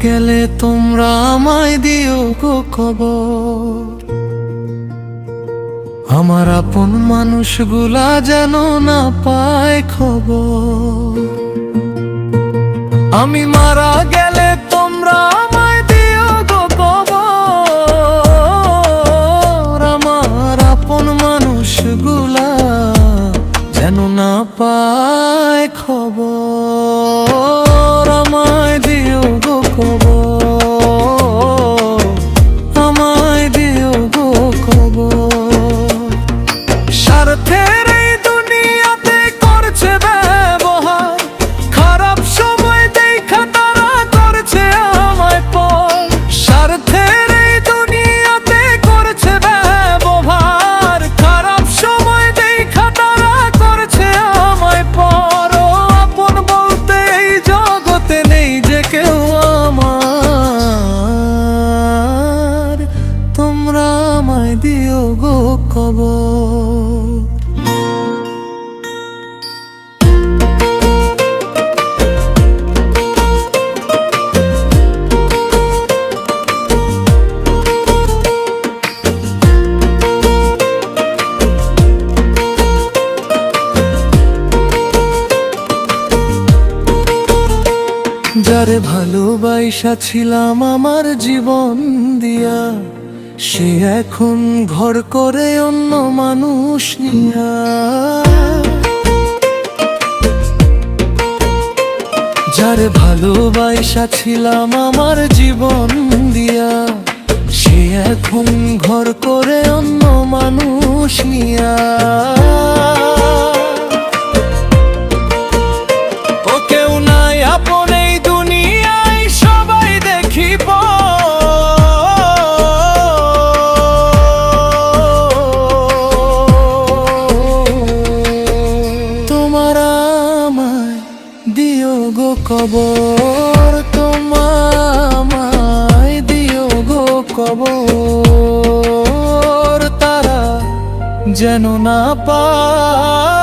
গেলে তোমরা আমায় দিও গো খবর। আমার আপন মানুষগুলা যেন না পায় খবর। আমি মারা গেলে তোমরা আমায় দিও গো খবর। আমার আপন মানুষগুলা যেন না পায় খবর। আমায় দিও গো খবর, আমায় দিও গো খবর। স্বার্থের এই দুনিয়াতে করছে ব্যবহার, খারাপ সময় দেখা তারা করছে আমায় পর। স্বার্থের এই দুনিয়াতে করছে ব্যবহার, খারাপ সময় দেখা তারা করছে আমায় পর। ও আপন বলতে এই জগতে নেই যে কেউ আমার, তোমরা আমায় দিও গো খবর। যারে ভালোবাসা ছিলাম আমার জীবন দিয়া, সে এখন ঘর করে অন্য মানুষ নিয়া। যারে ভালোবাসা ছিলাম আমার জীবন দিয়া, সে এখন ঘর করে অন্য মানুষ নিয়া। ও কেউ নাই আপন এই দুনিয়ায়, সবাই দেখিব তোমার আমায় দিও গো খবর। তোমার আমায় দিও গো খবর, তারা যেন না পায়